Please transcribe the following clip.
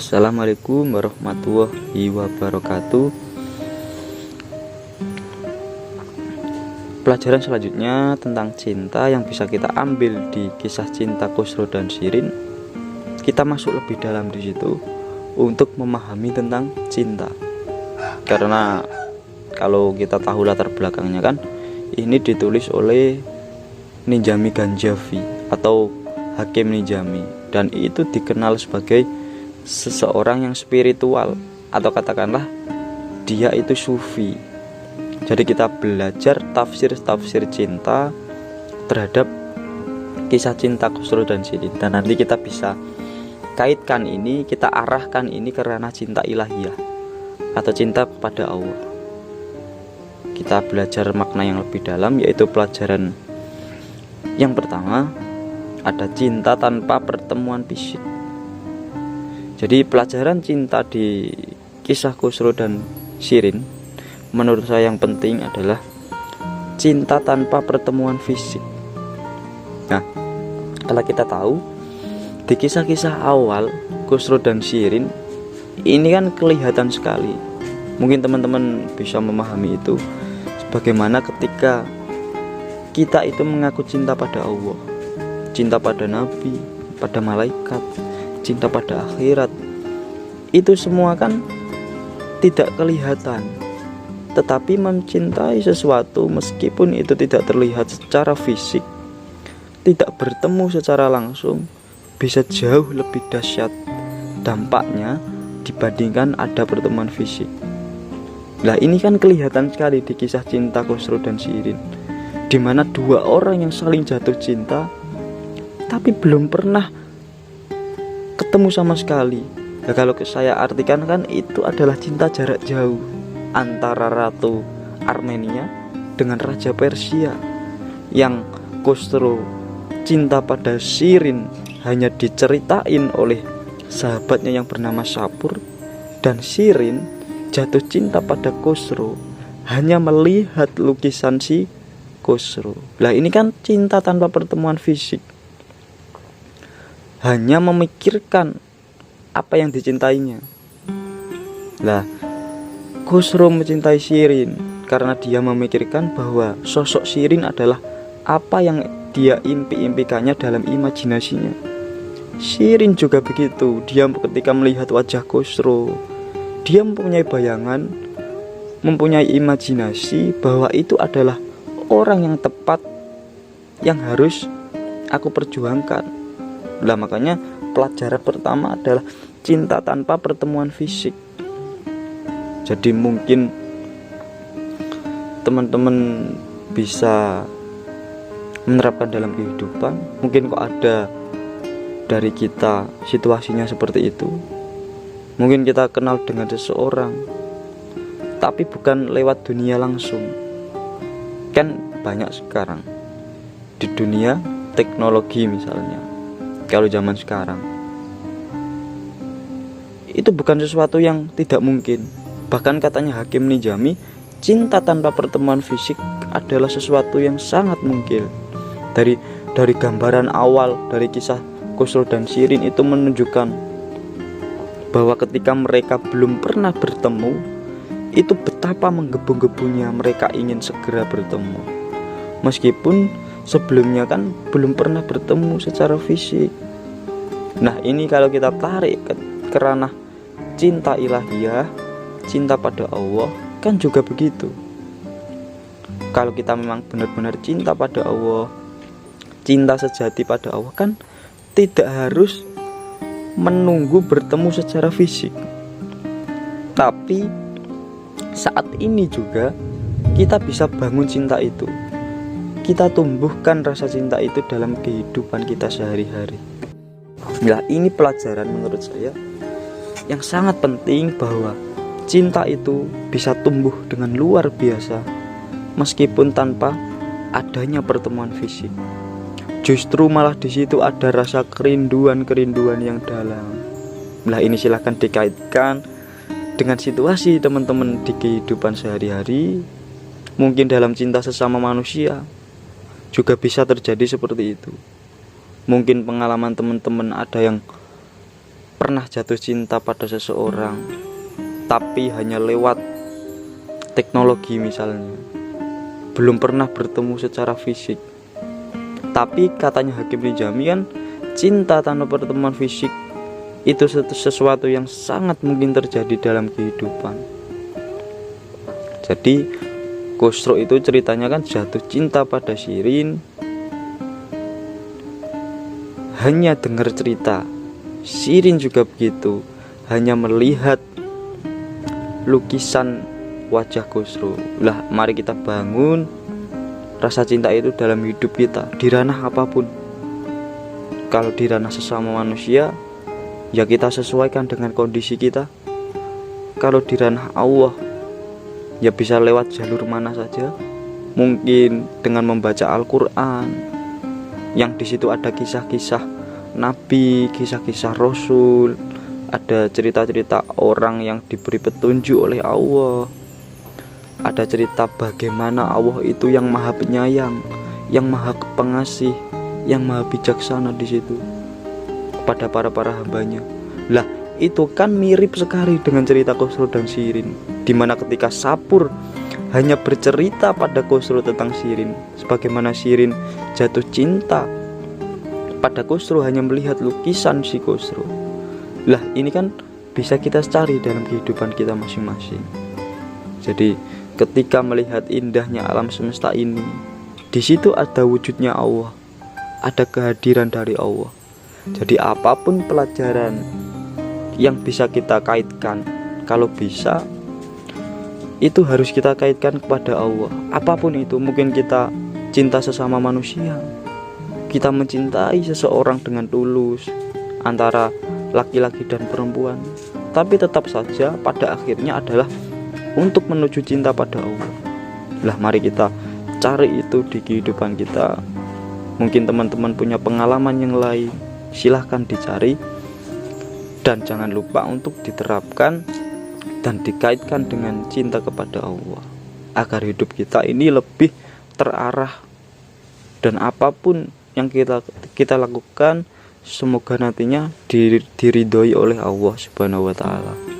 Assalamualaikum warahmatullahi wabarakatuh. Pelajaran selanjutnya tentang cinta yang bisa kita ambil di kisah cinta Khosrow dan Shirin. Kita masuk lebih dalam di situ untuk memahami tentang cinta. Karena kalau kita tahu latar belakangnya kan, ini ditulis oleh Nizami Ganjavi atau Hakim Nizami, dan itu dikenal sebagai seseorang yang spiritual, atau katakanlah dia itu sufi. Jadi kita belajar tafsir cinta terhadap kisah cinta Khosrow dan Shirin, dan nanti kita bisa kaitkan ini, kita arahkan ini karena cinta ilahiyah atau cinta kepada Allah. Kita belajar makna yang lebih dalam, yaitu pelajaran yang pertama ada cinta tanpa pertemuan fisik. Jadi pelajaran cinta di kisah Khosrow dan Shirin menurut saya yang penting adalah cinta tanpa pertemuan fisik. Nah, kalau kita tahu di kisah-kisah awal Khosrow dan Shirin ini kan kelihatan sekali. Mungkin teman-teman bisa memahami itu, sebagaimana ketika kita itu mengaku cinta pada Allah, cinta pada Nabi, pada malaikat, cinta pada akhirat, itu semua kan tidak kelihatan, tetapi mencintai sesuatu meskipun itu tidak terlihat secara fisik, tidak bertemu secara langsung, bisa jauh lebih dahsyat dampaknya dibandingkan ada pertemuan fisik. Nah, ini kan kelihatan sekali di kisah cinta Khosrow dan Shirin, di mana dua orang yang saling jatuh cinta tapi belum pernah ketemu sama sekali. Nah, kalau saya artikan kan itu adalah cinta jarak jauh antara Ratu Armenia dengan Raja Persia, yang Khosrow cinta pada Shirin hanya diceritain oleh sahabatnya yang bernama Shapur, dan Shirin jatuh cinta pada Khosrow hanya melihat lukisan si Khosrow. Lah, ini kan cinta tanpa pertemuan fisik, hanya memikirkan apa yang dicintainya. Lah, Khosrow mencintai Shirin karena dia memikirkan bahwa sosok Shirin adalah apa yang dia impi-impikannya dalam imajinasinya. Shirin juga begitu. Dia ketika melihat wajah Khosrow, dia mempunyai bayangan, mempunyai imajinasi bahwa itu adalah orang yang tepat yang harus aku perjuangkan. Lah, makanya pelajaran pertama adalah cinta tanpa pertemuan fisik. Jadi mungkin teman-teman bisa menerapkan dalam kehidupan. Mungkin kok ada dari kita situasinya seperti itu. Mungkin kita kenal dengan seseorang tapi bukan lewat dunia langsung. Kan banyak sekarang di dunia teknologi misalnya. Kalau zaman sekarang itu bukan sesuatu yang tidak mungkin. Bahkan katanya Hakim Nizami, cinta tanpa pertemuan fisik adalah sesuatu yang sangat mungkin. Dari gambaran awal dari kisah Khosrow dan Shirin itu menunjukkan bahwa ketika mereka belum pernah bertemu, itu betapa menggebu-gebunya mereka ingin segera bertemu. Meskipun sebelumnya kan belum pernah bertemu secara fisik. Nah, ini kalau kita tarik ke ranah cinta ilahiyah, cinta pada Allah, kan juga begitu. Kalau kita memang benar-benar cinta pada Allah, cinta sejati pada Allah, kan tidak harus menunggu bertemu secara fisik. Tapi saat ini juga kita bisa bangun cinta itu. Kita tumbuhkan rasa cinta itu dalam kehidupan kita sehari-hari. Nah, ini pelajaran menurut saya yang sangat penting, bahwa cinta itu bisa tumbuh dengan luar biasa meskipun tanpa adanya pertemuan fisik. Justru malah di situ ada rasa kerinduan yang dalam. Nah, ini silahkan dikaitkan dengan situasi teman-teman di kehidupan sehari-hari. Mungkin dalam cinta sesama manusia juga bisa terjadi seperti itu. Mungkin pengalaman teman-teman ada yang pernah jatuh cinta pada seseorang tapi hanya lewat teknologi misalnya, belum pernah bertemu secara fisik. Tapi katanya Hakim Nijami kan, cinta tanpa pertemuan fisik itu sesuatu yang sangat mungkin terjadi dalam kehidupan. Jadi Khosrow itu ceritanya kan jatuh cinta pada Shirin, hanya dengar cerita. Shirin juga begitu, hanya melihat lukisan wajah Khosrow. Lah, mari kita bangun rasa cinta itu dalam hidup kita, di ranah apapun. Kalau di ranah sesama manusia, ya kita sesuaikan dengan kondisi kita. Kalau di ranah Allah, ya bisa lewat jalur mana saja. Mungkin dengan membaca Al-Quran, yang di situ ada kisah-kisah Nabi, kisah-kisah Rasul, ada cerita-cerita orang yang diberi petunjuk oleh Allah. Ada cerita bagaimana Allah itu yang maha penyayang, yang maha pengasih, yang maha bijaksana di situ kepada para hambanya. Lah, itu kan mirip sekali dengan cerita Khosrow dan Shirin, dimana ketika Sapur hanya bercerita pada Khosrow tentang Shirin, sebagaimana Shirin jatuh cinta pada Khosrow hanya melihat lukisan si Khosrow. Lah, ini kan bisa kita cari dalam kehidupan kita masing-masing. Jadi ketika melihat indahnya alam semesta ini, di situ ada wujudnya Allah, ada kehadiran dari Allah. Jadi apapun pelajaran yang bisa kita kaitkan, kalau bisa itu harus kita kaitkan kepada Allah. Apapun itu, mungkin kita cinta sesama manusia, kita mencintai seseorang dengan tulus, antara laki-laki dan perempuan, tapi tetap saja pada akhirnya adalah untuk menuju cinta pada Allah. Lah, mari kita cari itu di kehidupan kita. Mungkin teman-teman punya pengalaman yang lain, silahkan dicari, dan jangan lupa untuk diterapkan dan dikaitkan dengan cinta kepada Allah, agar hidup kita ini lebih terarah. Dan apapun yang kita lakukan, semoga nantinya diridhoi oleh Allah Subhanahu wa Ta'ala.